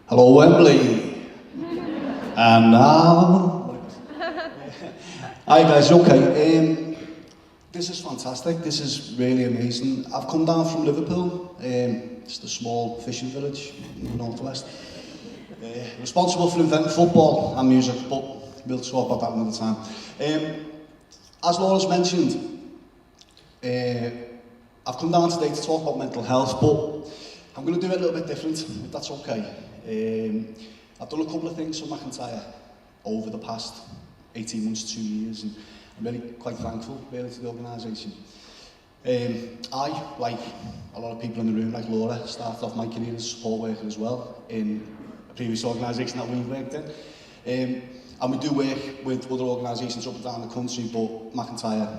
Hello, Wembley. And now... Hi guys, okay. This is fantastic, this is really amazing. I've come down from Liverpool, it's the small fishing village in the northwest. Responsible for inventing football and music, but we'll talk about that another time. As Laura's mentioned, I've come down today to talk about mental health, but I'm going to do it a little bit different, if that's okay. I've done a couple of things for MacIntyre over the past 18 months, 2 years, and I'm really quite thankful really to the organisation. I, like a lot of people in the room, like Laura, started off my career as a support worker as well in a previous organisation that we've worked in. And we do work with other organisations up and down the country, but MacIntyre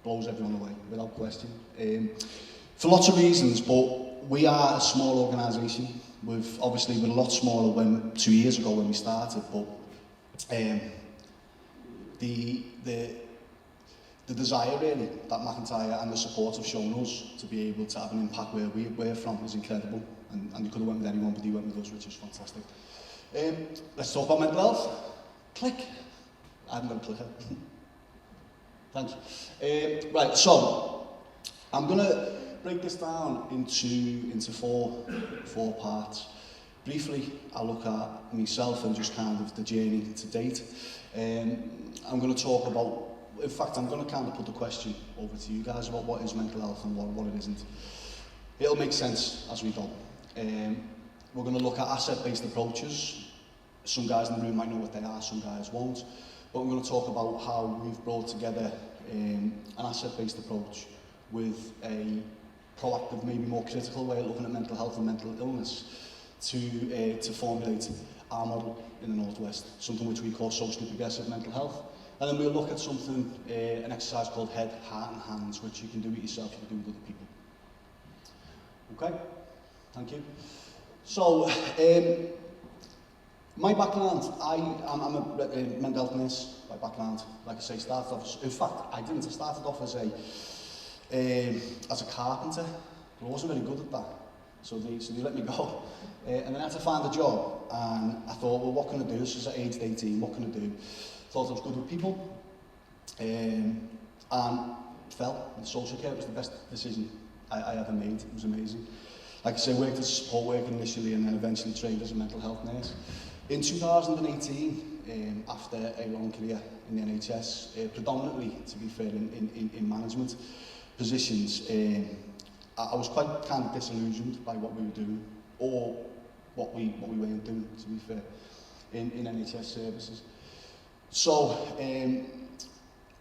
blows everyone away, without question. For lots of reasons, but we are a small organisation. We've obviously been a lot smaller 2 years ago when we started, but the desire really that MacIntyre and the support have shown us to be able to have an impact where we're from is incredible, and he could have went with anyone, but he went with us, which is fantastic. Let's talk about mental health. Click. I haven't got a clicker. Thanks. Right, so I'm going to break this down into four parts. Briefly, I'll look at myself and just kind of the journey to date. I'm going to talk about, in fact, I'm going to kind of put the question over to you guys about what is mental health and what it isn't. It'll make sense as we go. We're going to look at asset-based approaches. Some guys in the room might know what they are, some guys won't. But I'm going to talk about how we've brought together an asset-based approach with a proactive, maybe more critical way of looking at mental health and mental illness to formulate our model in the Northwest, something which we call socially progressive mental health. And then we'll look at something, an exercise called head, heart and hands, which you can do it yourself, you can do it with other people. Okay, thank you. So, my background, I'm a mental health nurse by background. Like I say, started off, in fact, I didn't. I started off as a carpenter, but I wasn't very good at that. So they let me go. And then I had to find a job, and I thought, well, what can I do? This was at age 18, what can I do? Thought I was good with people, and fell in social care. It was the best decision I ever made. It was amazing. Like I say, worked as a support worker initially, and then eventually trained as a mental health nurse. In 2018, after a long career in the NHS, predominantly, to be fair, in management positions, I was quite kind of disillusioned by what we were doing, or what we weren't doing, to be fair, in NHS services. So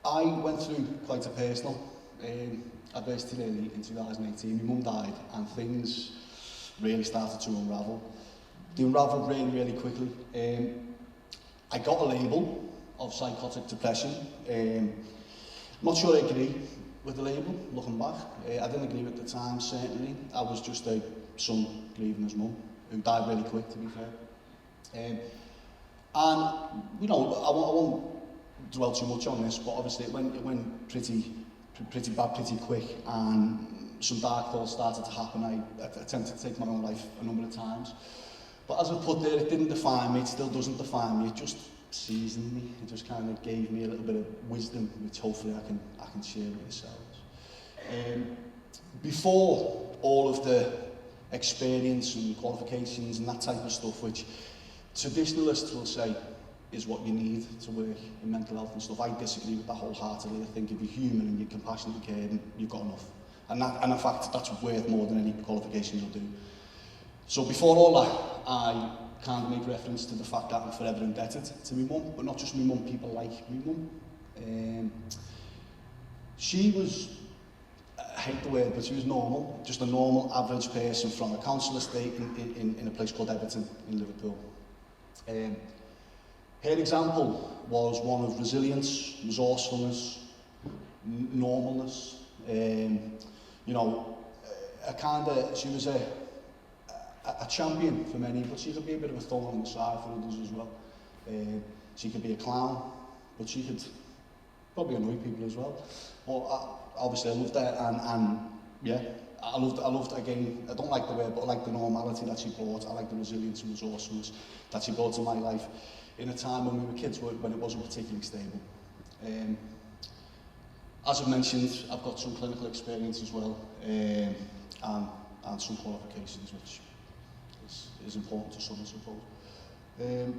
I went through quite a personal adversity really in 2018. My mum died, and things really started to unravel. They unravelled really, really quickly. I got a label of psychotic depression. Not sure I agree with the label, looking back. I didn't agree at the time, certainly. I was just a son grieving his mum, who died really quick, to be fair. And, you know, I won't dwell too much on this, but obviously it went pretty bad, pretty quick, and some dark thoughts started to happen. I attempted to take my own life a number of times. But as I put there, it didn't define me, it still doesn't define me, it just seasoned me. It just kind of gave me a little bit of wisdom, which hopefully I can share with yourselves. Before all of the experience and qualifications and that type of stuff, which traditionalists will say is what you need to work in mental health and stuff, I disagree with that wholeheartedly. I think if you're human and you're compassionate and caring, you've got enough. And in fact, that's worth more than any qualifications will do. So before all that, I can't make reference to the fact that I'm forever indebted to my mum, but not just my mum, people like my mum. She was, I hate the word, but she was normal, just a normal average person from a council estate in a place called Everton in Liverpool. Her example was one of resilience, resourcefulness, normalness. You know, she was a champion for many, but she could be a bit of a thorn on the side for others as well. She could be a clown, but she could probably annoy people as well. But obviously I loved her, and yeah, I loved again, I don't like the word, but I like the normality that she brought. I like the resilience and resourcefulness that she brought to my life in a time when we were kids, when it wasn't particularly stable. As I've mentioned, I've got some clinical experience as well, and some qualifications, which is important to some, I suppose.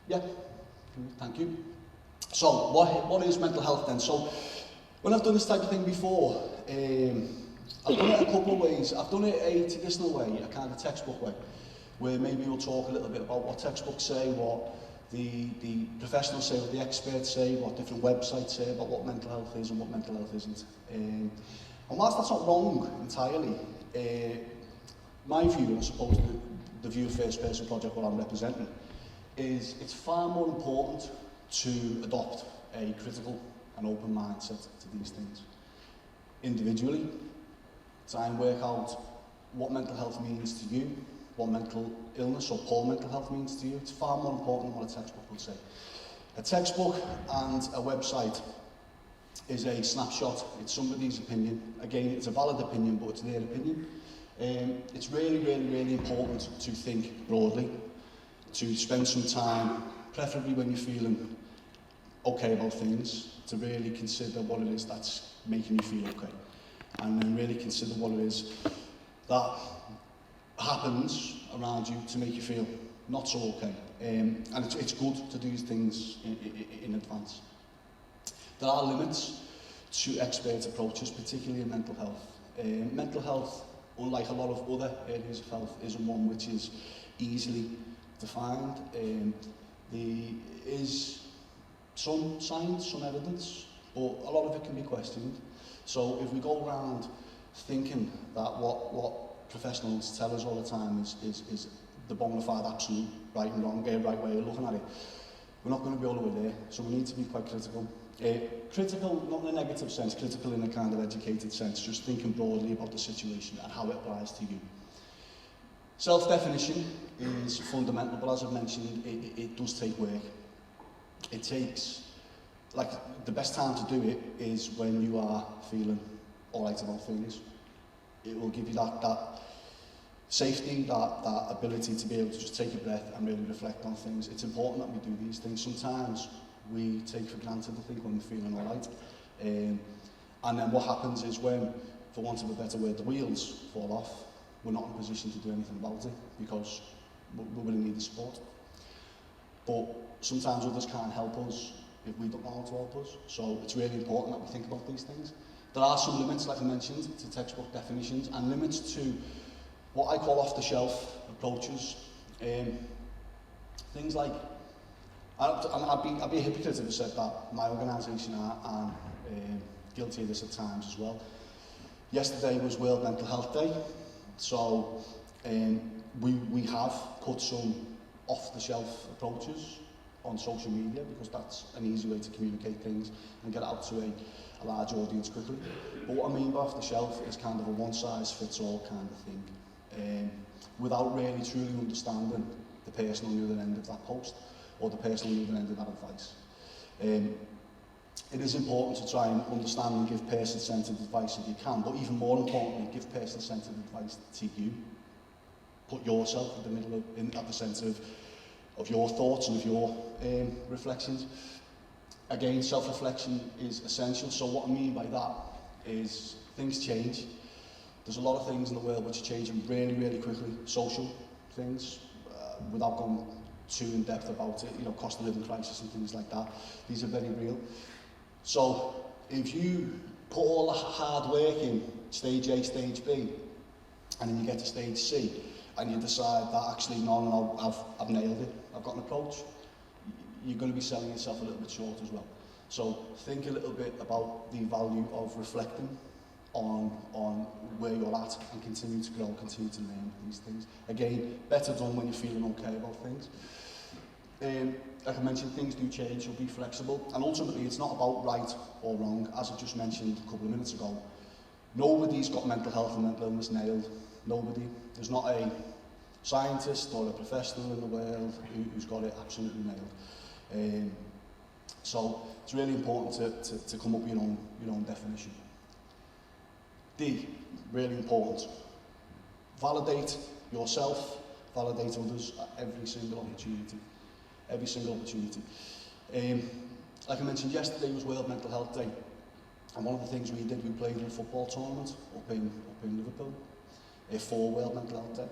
Yeah, thank you. So, what is mental health then? So, when I've done this type of thing before, I've done it a couple of ways. I've done it a traditional way, a kind of textbook way, where maybe we'll talk a little bit about what textbooks say, what the professionals say, what the experts say, what different websites say about what mental health is and what mental health isn't. And whilst that's not wrong entirely, my view, and I suppose the view of First Person Project, what I'm representing, is it's far more important to adopt a critical and open mindset to these things. Individually, try and work out what mental health means to you, what mental illness or poor mental health means to you. It's far more important than what a textbook would say. A textbook and a website is a snapshot. It's somebody's opinion. Again, it's a valid opinion, but it's their opinion. It's really, really, really important to think broadly, to spend some time, preferably when you're feeling okay about things, to really consider what it is that's making you feel okay. And then really consider what it is that happens around you to make you feel not so okay. And it's good to do things in advance. There are limits to expert approaches, particularly in mental health. Mental health, unlike a lot of other areas of health, isn't one which is easily defined. There is some science, some evidence, but a lot of it can be questioned. So if we go around thinking that what professionals tell us all the time is the bona fide absolute right and wrong, right way of looking at it, we're not going to be all the way there. So we need to be quite critical. Critical, not in a negative sense, critical in a kind of educated sense, just thinking broadly about the situation and how it applies to you. Self-definition is fundamental, but as I've mentioned, it does take work. It takes, like, the best time to do it is when you are feeling all right about things. It will give you that safety, that ability to be able to just take a breath and really reflect on things. It's important that we do these things. Sometimes we take for granted, I think, when we're feeling all right. And then what happens is when, for want of a better word, the wheels fall off, we're not in a position to do anything about it because we really need the support. But sometimes others can't help us if we don't know how to help us. So it's really important that we think about these things. There are some limits, like I mentioned, to textbook definitions, and limits to what I call off-the-shelf approaches. Things like, I'd be a hypocrite if I said that my organisation are guilty of this at times as well. Yesterday was World Mental Health Day, so we have put some off-the-shelf approaches on social media because that's an easy way to communicate things and get it out to a large audience quickly. But what I mean by off-the-shelf is kind of a one-size-fits-all kind of thing, without really truly understanding the person on the other end of that post or the person on the other end of that advice. It is important to try and understand and give person-centred advice if you can, but even more importantly, give person-centred advice to you. Put yourself at the middle of, at the centre of your thoughts and of your reflections. Again, self-reflection is essential. So what I mean by that is things change. There's a lot of things in the world which are changing really, really quickly. Social things, without going too in depth about it, you know, cost of living crisis and things like that. These are very real. So if you put all the hard work in stage A, stage B, and then you get to stage C, and you decide that actually, no, I've nailed it, I've got an approach, you're going to be selling yourself a little bit short as well. So think a little bit about the value of reflecting on where you're at and continue to grow, continue to learn these things. Again, better done when you're feeling okay about things. Like I mentioned, things do change, so be flexible. And ultimately, it's not about right or wrong. As I just mentioned a couple of minutes ago, nobody's got mental health and mental illness nailed. Nobody. There's not a scientist or a professional in the world who's got it absolutely nailed. So it's really important to come up with your own definition. D, really important. Validate yourself, validate others at every single opportunity. Every single opportunity. Like I mentioned, yesterday was World Mental Health Day, and one of the things we did, we played in a football tournament up in Liverpool for World Mental Health Day.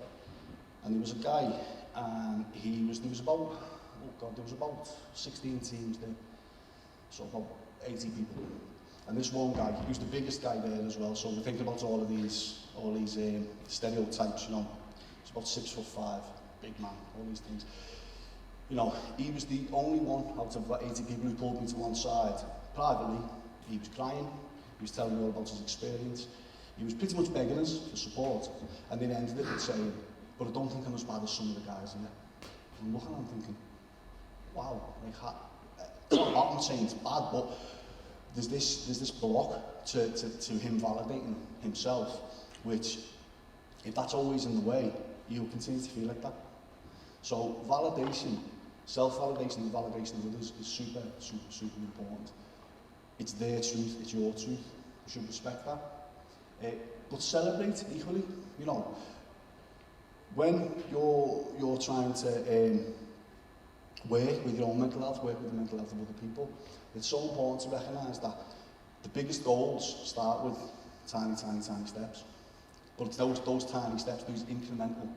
And there was a guy, and there was about 16 teams there, so about 80 people. And this one guy, he was the biggest guy there as well, so we think about all these stereotypes, you know. He's about 6'5", big man, all these things. You know, he was the only one out of 80 people who pulled me to one side. Privately, he was crying, he was telling me all about his experience. He was pretty much begging us for support, and then ended it with saying, but I don't think I'm as bad as some of the guys here. I'm looking at him thinking, wow, like, I'm not saying it's bad, but there's this block to him validating himself, which, if that's always in the way, you'll continue to feel like that. So validation, self-validation and validation of others is super, super, super important. It's their truth, it's your truth. You should respect that. But celebrate equally, you know. When you're trying to work with your own mental health, work with the mental health of other people, it's so important to recognise that the biggest goals start with tiny, tiny, tiny steps. But it's those tiny steps, these incremental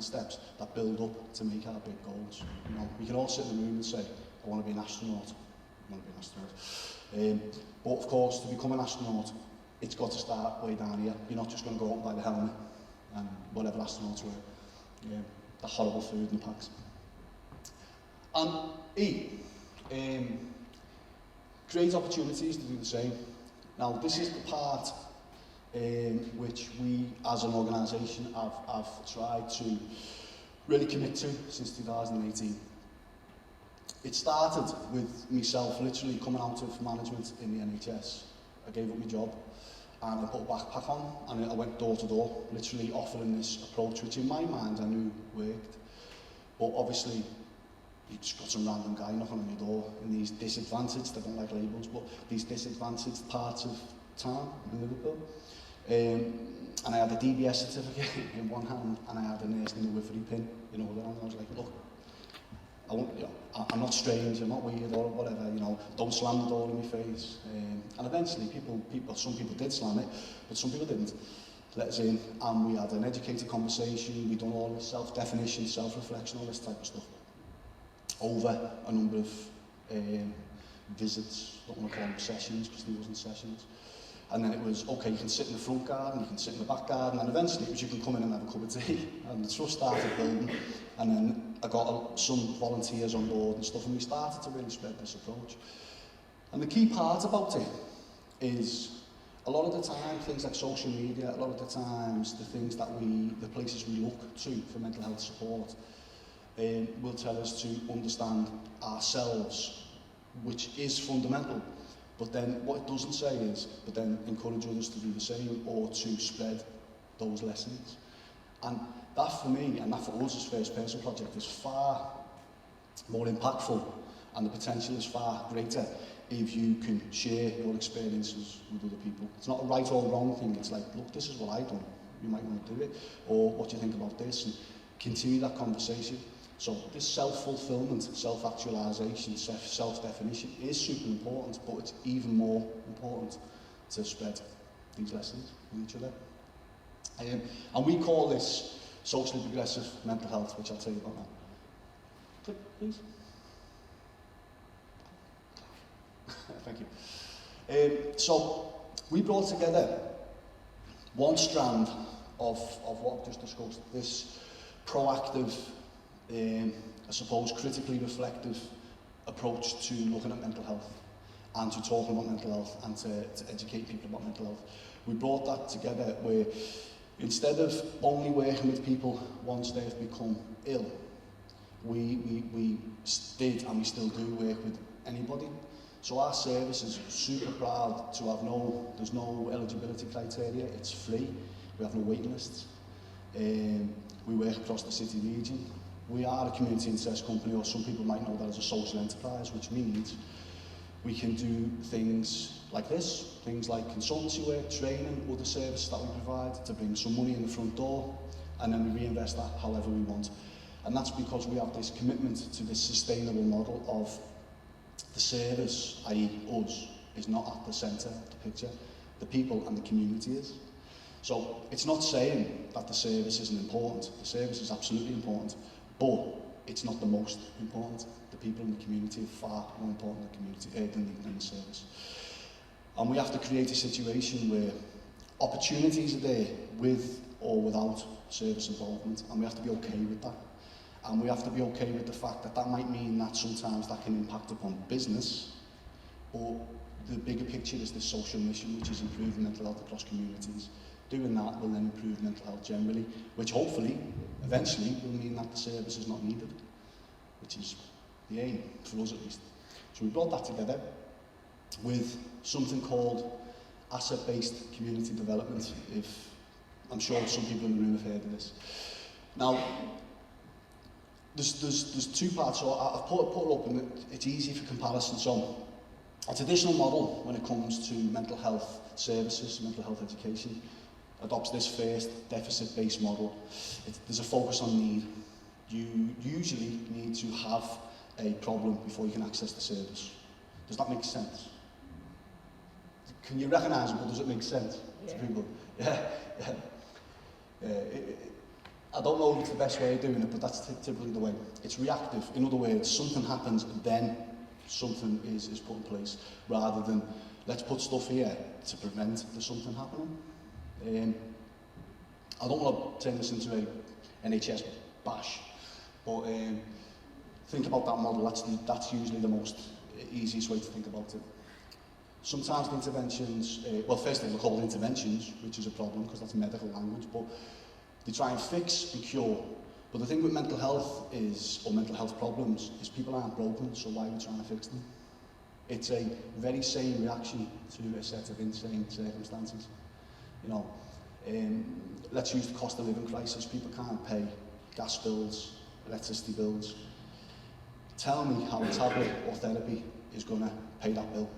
steps that build up to make our big goals. You know, we can all sit in the room and say, I want to be an astronaut. I want to be an astronaut. But of course, to become an astronaut, it's got to start way down here. You're not just going to go up by the helmet and whatever astronauts were. The horrible food in the packs. And E, create opportunities to do the same. Now, this is the part which we as an organisation have tried to really commit to since 2018. It started with myself literally coming out of management in the NHS. I gave up my job and I put a backpack on and I went door to door, literally offering this approach, which in my mind I knew worked. But obviously, you just got some random guy knocking on your door in these disadvantaged, I don't like labels, but these disadvantaged parts of town in Liverpool. And I had a DBS certificate in one hand and I had a nursing midwifery pin in the other hand. I was like, look, I'm not strange, I'm not weird or whatever, you know, don't slam the door in my face. And eventually some people did slam it, but some people didn't. Let us in, and we had an educated conversation, we done all this self-definition, self-reflection, all this type of stuff. Over a number of visits, I don't want to call them sessions, because there wasn't sessions. And then it was, okay, you can sit in the front garden, you can sit in the back garden, and eventually it was you can come in and have a cup of tea. And the trust started building, and then I got some volunteers on board and stuff, and we started to really spread this approach. And the key part about it is, a lot of the time, things like social media, a lot of the times, the places we look to for mental health support, will tell us to understand ourselves, which is fundamental. But then what it doesn't say is, but then encourage others to do the same or to spread those lessons. And that for me, and that for us as First Person Project, is far more impactful, and the potential is far greater if you can share your experiences with other people. It's not a right or wrong thing, it's like, look, this is what I've done, you might want to do it, or what do you think about this, and continue that conversation. So this self-fulfillment, self-actualisation, self-definition is super important, but it's even more important to spread these lessons with each other. And we call this socially progressive mental health, which I'll tell you about now. Click, please. Thank you. So we brought together one strand of what I've just discussed, this proactive, I suppose, critically reflective approach to looking at mental health and to talking about mental health and to educate people about mental health. We brought that together where instead of only working with people once they've become ill, we did and we still do work with anybody. So our service is super proud to have there's no eligibility criteria, it's free, we have no waiting lists. We work across the city region. We are a community interest company, or some people might know that as a social enterprise, which means We can do things like this, things like consultancy work, training, other services that we provide to bring some money in the front door, and then we reinvest that however we want. And that's because we have this commitment to this sustainable model of the service, i.e. us, is not at the centre of the picture. The people and the community is. So it's not saying that the service isn't important. The service is absolutely important, but it's not the most important. The people in the community are far more important than the community than the service. And we have to create a situation where opportunities are there with or without service involvement, and we have to be okay with that. And we have to be okay with the fact that that might mean that sometimes that can impact upon business, but the bigger picture is this social mission, which is improving mental health across communities. Doing that will then improve mental health generally, which hopefully, eventually, will mean that the service is not needed, which is the aim, for us at least. So we brought that together with something called asset-based community development. I'm sure some people in the room have heard of this. Now, there's two parts, so I've put it up and it's easy for comparison. So, a traditional model when it comes to mental health services, mental health education, adopts this first deficit-based model. There's a focus on need. You usually need to have a problem before you can access the service. Does that make sense? Can you recognise it, but does it make sense to people? Yeah. I don't know if it's the best way of doing it, but that's typically the way. It's reactive. In other words, something happens and then something is put in place, rather than let's put stuff here to prevent the something happening. I don't want to turn this into a NHS bash, but think about that model. That's usually the most easiest way to think about it. Sometimes the interventions, well, first thing, they're called interventions, which is a problem because that's medical language, but they try and fix and cure. But the thing with mental health is, or mental health problems, is people aren't broken, so why are we trying to fix them? It's a very sane reaction to a set of insane circumstances. You know, let's use the cost of living crisis. People can't pay gas bills, electricity bills. Tell me how a tablet or therapy is going to pay that bill.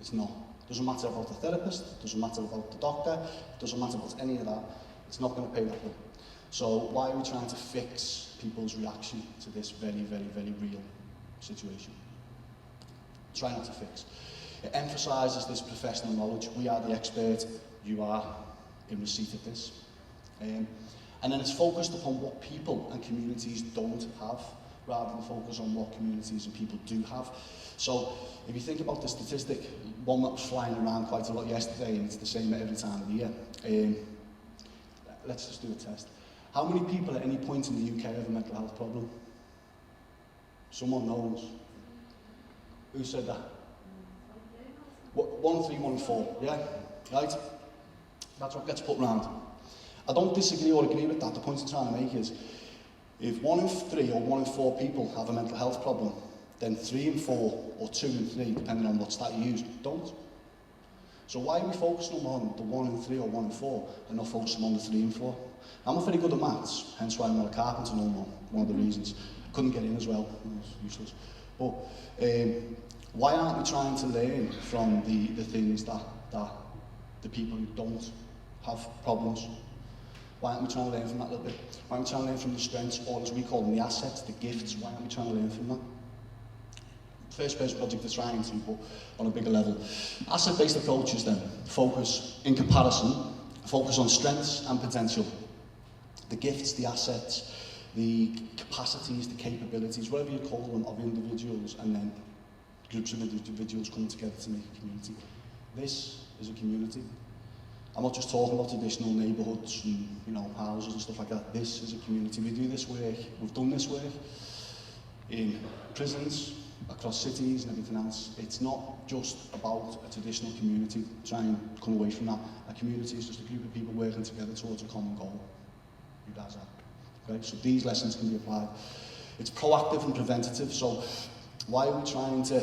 It's not. It doesn't matter about the therapist, it doesn't matter about the doctor, it doesn't matter about any of that. It's not going to pay that bill. So why are we trying to fix people's reaction to this very, very, very real situation? Try not to fix. It emphasises this professional knowledge. We are the expert, you are in receipt of this. And then it's focused upon what people and communities don't have, rather than focus on what communities and people do have. So if you think about the statistic, one that was flying around quite a lot yesterday, and it's the same at every time of the year. Let's just do a test. How many people at any point in the UK have a mental health problem? Someone knows. Who said that? 1 in 3, 1 in 4, yeah? Right? That's what gets put round. I don't disagree or agree with that. The point I'm trying to make is, if 1 in 3 or 1 in 4 people have a mental health problem, then 3 in 4 or 2 in 3, depending on what stat you use, don't. So why are we focusing on the 1 in 3 or 1 in 4 and not focusing on the 3 in 4? I'm not very good at maths, hence why I'm not a carpenter no more, one of the reasons. Couldn't get in as well, it was useless. But why aren't we trying to learn from the things that the people who don't have problems? Why aren't we trying to learn from that a little bit? Why aren't we trying to learn from the strengths, or as we call them, the assets, the gifts? Why aren't we trying to learn from that? First person project they're trying to, but on a bigger level. Asset-based approaches then focus, in comparison, focus on strengths and potential. The gifts, the assets, the capacities, the capabilities, whatever you call them, of individuals, and then groups of individuals coming together to make a community. This is a community. I'm not just talking about traditional neighbourhoods and, you know, houses and stuff like that. This is a community. We do this work, we've done this work in prisons, across cities and everything else. It's not just about a traditional community. Try and come away from that. A community is just a group of people working together towards a common goal. You guys are. Okay? So these lessons can be applied. It's proactive and preventative. So why are we trying to,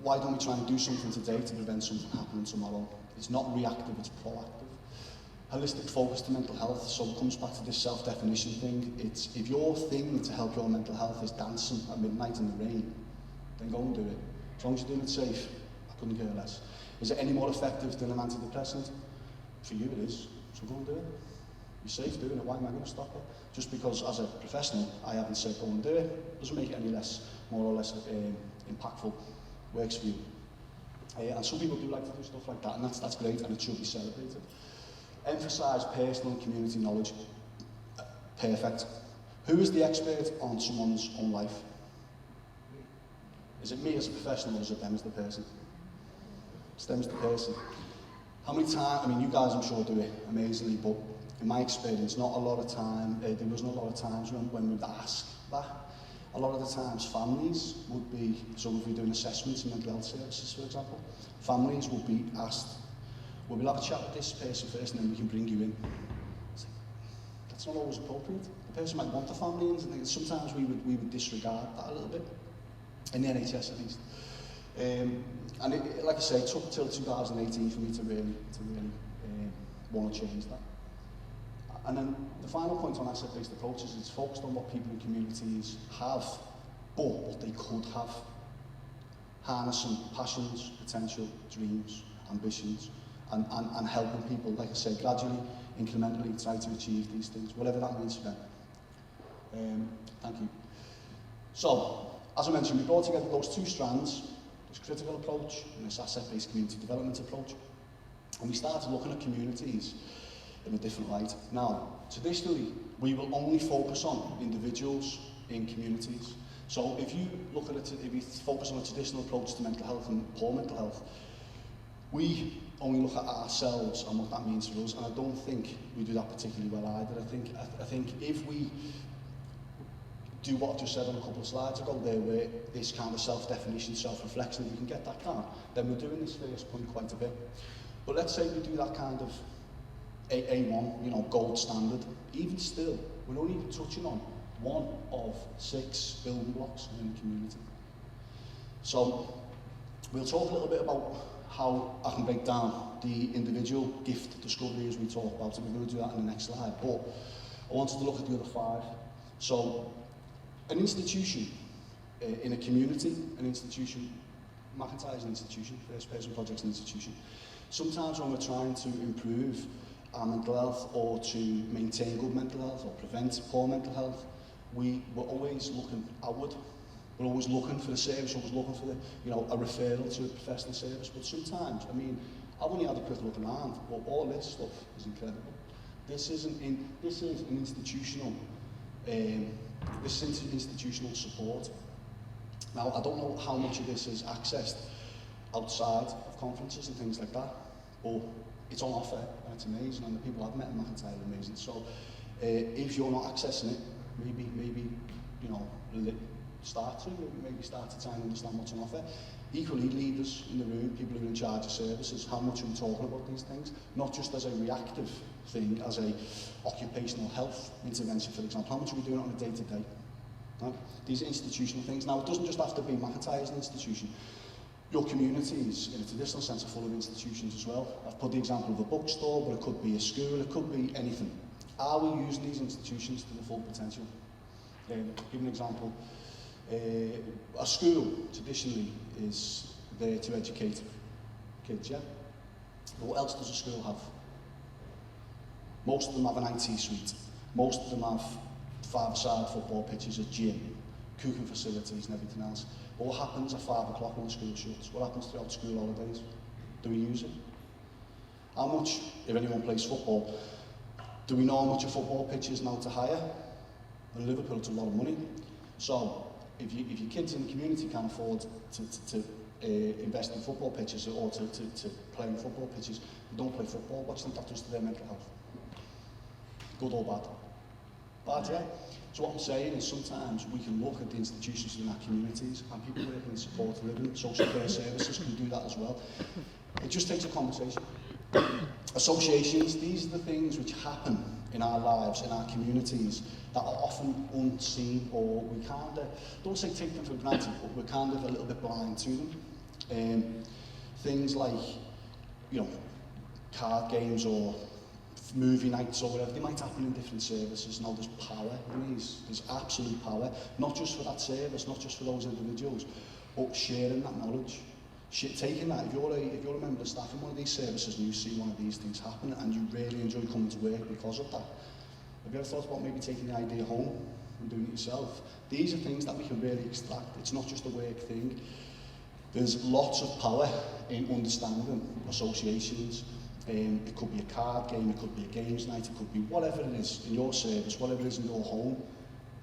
why don't we try and do something today to prevent something happening tomorrow? It's not reactive, it's proactive. Holistic focus to mental health, so it comes back to this self-definition thing. It's if your thing to help your mental health is dancing at midnight in the rain, then go and do it. As long as you're doing it safe, I couldn't care less. Is it any more effective than an antidepressant? For you it is, so go and do it. You're safe doing it, why am I going to stop it? Just because as a professional I haven't said go and do it, doesn't make it any less, more or less impactful, works for you. And some people do like to do stuff like that, and that's great, and it should be celebrated. Emphasise personal and community knowledge. Perfect. Who is the expert on someone's own life? Is it me as a professional, or is it them as the person? It's them as the person. How many times, I mean, you guys I'm sure do it amazingly, but in my experience, not a lot of time, there wasn't a lot of times when we'd ask that. A lot of the times families would be, so if we're doing assessments in mental health services, for example, families would be asked, well, we'll have a chat with this person first and then we can bring you in. That's not always appropriate. The person might want the family in, and sometimes we would disregard that a little bit, in the NHS at least. And it, like I say, it took till 2018 for me to really want to change that. And then the final point on asset-based approaches is it's focused on what people in communities have, but what they could have. Harnessing passions, potential, dreams, ambitions, and helping people, like I say, gradually, incrementally try to achieve these things, whatever that means for them. Thank you. So, as I mentioned, we brought together those two strands, this critical approach and this asset-based community development approach, and we started looking at communities in a different light. Now, traditionally, we will only focus on individuals in communities. So if you look at it, if you focus on a traditional approach to mental health and poor mental health, we only look at ourselves and what that means for us, and I don't think we do that particularly well either. I think if we do what I just said on a couple of slides ago there, where this kind of self-definition, self-reflection, if we can get that down, then we're doing this first point quite a bit. But let's say we do that kind of A1, you know, gold standard. Even still, we're only touching on one of 6 building blocks in the community. So we'll talk a little bit about how I can break down the individual gift discovery as we talk about it. We're going to do that in the next slide, but I wanted to look at the other 5. So an institution in a community, an institution, MacIntyre is an institution, First Person Project's an institution. Sometimes when we're trying to improve our mental health or to maintain good mental health or prevent poor mental health, we're always looking outward. We're always looking for the service, always looking for the, you know, a referral to a professional service. But sometimes, I mean, I've only had a quick look around, but all this stuff is incredible. This is an institutional, this is institutional support. Now, I don't know how much of this is accessed outside of conferences and things like that, but it's on offer and it's amazing, and the people I've met in MacIntyre are amazing. So, if you're not accessing it, maybe you know, start to try and understand what's on offer. Equally, leaders in the room, people who are in charge of services, how much are we talking about these things? Not just as a reactive thing, as a occupational health intervention, for example. How much are we doing it on a day-to-day? Right? These institutional things. Now, it doesn't just have to be MacIntyre as an institution. Your communities, in a traditional sense, are full of institutions as well. I've put the example of a bookstore, but it could be a school, it could be anything. Are we using these institutions to the full potential? Give an example. A school, traditionally, is there to educate kids, yeah? But what else does a school have? Most of them have an IT suite. Most of them have 5-a-side football pitches, a gym, cooking facilities and everything else. But what happens at 5 o'clock when the school shuts? What happens throughout school holidays? Do we use it? How much, if anyone plays football, do we know how much a football pitch is now to hire? In Liverpool, it's a lot of money. So, if your kids in the community can't afford to invest in football pitches or to play in football pitches, they don't play football. What's that does to their mental health? Good or bad? Bad, yeah? So what I'm saying is sometimes we can look at the institutions in our communities, and people working in support living, social care services can do that as well. It just takes a conversation. Associations, these are the things which happen in our lives, in our communities, that are often unseen, or we kind of, don't say take them for granted, but we're kind of a little bit blind to them. Things like, you know, card games or movie nights or whatever, they might happen in different services. Now there's power in these, there's absolute power, not just for that service, not just for those individuals, but sharing that knowledge. Taking that, if you're a member of staff in one of these services and you see one of these things happen and you really enjoy coming to work because of that, have you ever thought about maybe taking the idea home and doing it yourself? These are things that we can really extract. It's not just a work thing. There's lots of power in understanding associations. It could be a card game, it could be a games night, it could be whatever it is in your service, whatever it is in your home.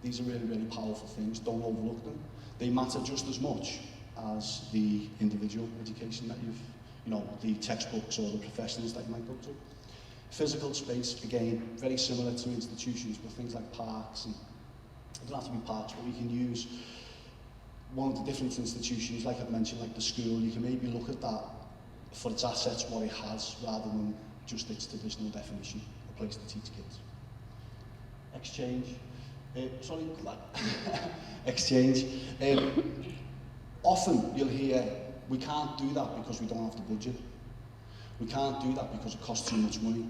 These are really, really powerful things. Don't overlook them. They matter just as much as the individual education that the textbooks or the professionals that you might go to. Physical space, again, very similar to institutions, but things like parks, and it doesn't have to be parks, but we can use one of the different institutions, like I've mentioned, like the school. You can maybe look at that for its assets, what it has, rather than just its traditional definition, a place to teach kids. Exchange. Exchange. Often you'll hear, we can't do that because we don't have the budget. We can't do that because it costs too much money.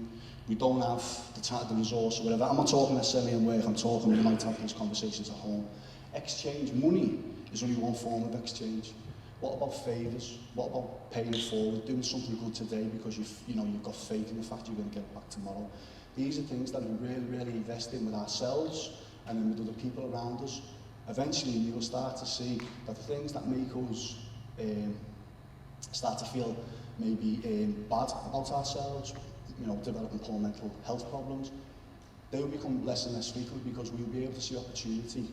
We don't have the resource or whatever. I'm not talking necessarily in work, I'm talking we might have these conversations at home. Exchange, money is only one form of exchange. What about favours? What about paying it forward, doing something good today because you've got faith in the fact you're going to get it back tomorrow? These are things that we really, really invest in with ourselves and then with other people around us. Eventually you'll start to see that the things that make us start to feel maybe bad about ourselves, developing poor mental health problems, they will become less and less frequent because we'll be able to see opportunity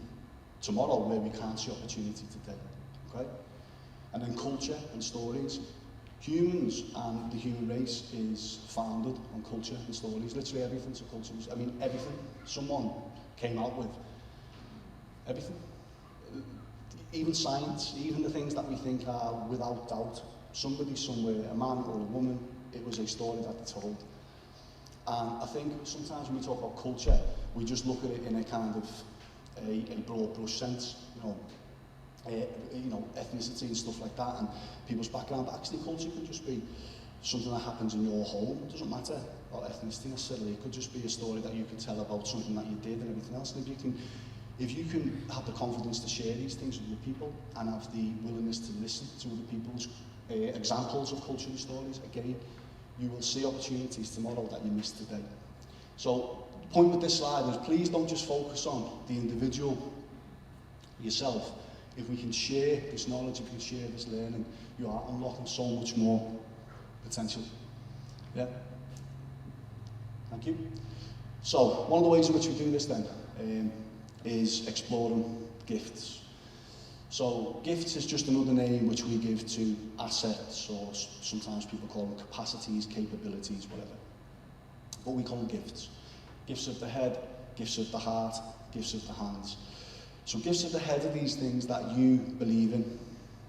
tomorrow where we can't see opportunity today. Okay? And then culture and stories. Humans and the human race is founded on culture and stories. Literally everything's a culture. I mean, everything. Someone came out with everything. Even science, even the things that we think are without doubt. Somebody somewhere, a man or a woman, it was a story that they told. And I think sometimes when we talk about culture, we just look at it in a kind of a broad brush sense, ethnicity and stuff like that, and people's background. But actually, culture could just be something that happens in your home. It doesn't matter about ethnicity necessarily. It could just be a story that you can tell about something that you did and everything else. And if you can have the confidence to share these things with other people and have the willingness to listen to other people's examples of cultural stories, again, you will see opportunities tomorrow that you missed today. So the point with this slide is please don't just focus on the individual yourself. If we can share this knowledge, if we can share this learning, you are unlocking so much more potential. Yeah? Thank you. So one of the ways in which we do this then is exploring gifts. So gifts is just another name which we give to assets, or sometimes people call them capacities, capabilities, whatever. But we call them gifts. Gifts of the head, gifts of the heart, gifts of the hands. So gifts of the head are these things that you believe in,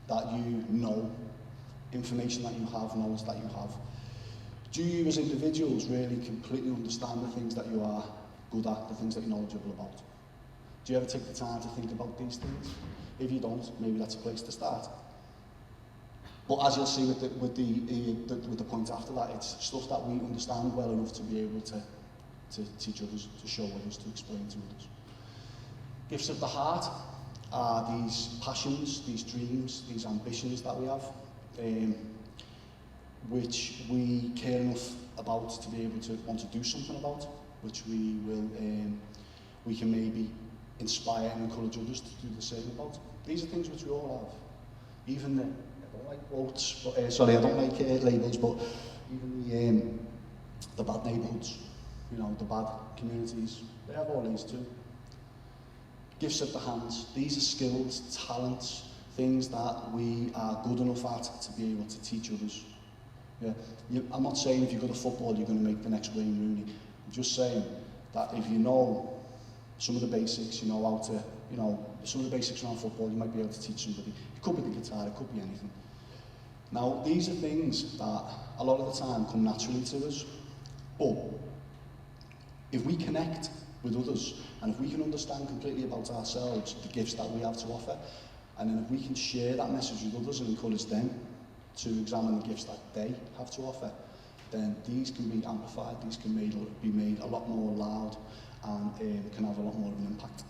that you know, information that you have, knowledge that you have. Do you as individuals really completely understand the things that you are good at, the things that you're knowledgeable about? Do you ever take the time to think about these things? If you don't, maybe that's a place to start. But as you'll see with the point after that, it's stuff that we understand well enough to be able to teach others, to show others, to explain to others. Gifts of the heart are these passions, these dreams, these ambitions that we have, which we care enough about to be able to want to do something about, which we can maybe inspire and encourage others to do the same about. These are things which we all have. Even I don't like quotes, but, I don't like labels, but even the bad neighbourhoods, the bad communities, they have all these too. Gifts of the hands. These are skills, talents, things that we are good enough at to be able to teach others. Yeah. I'm not saying if you're good at football you're going to make the next Wayne Rooney. I'm just saying that if you know some of the basics, you know how to, some of the basics around football, you might be able to teach somebody. It could be the guitar, it could be anything. Now, these are things that a lot of the time come naturally to us, but if we connect with others, and if we can understand completely about ourselves, the gifts that we have to offer, and then if we can share that message with others and encourage them to examine the gifts that they have to offer, then these can be amplified, these can be made a lot more loud, and can have a lot more of an impact.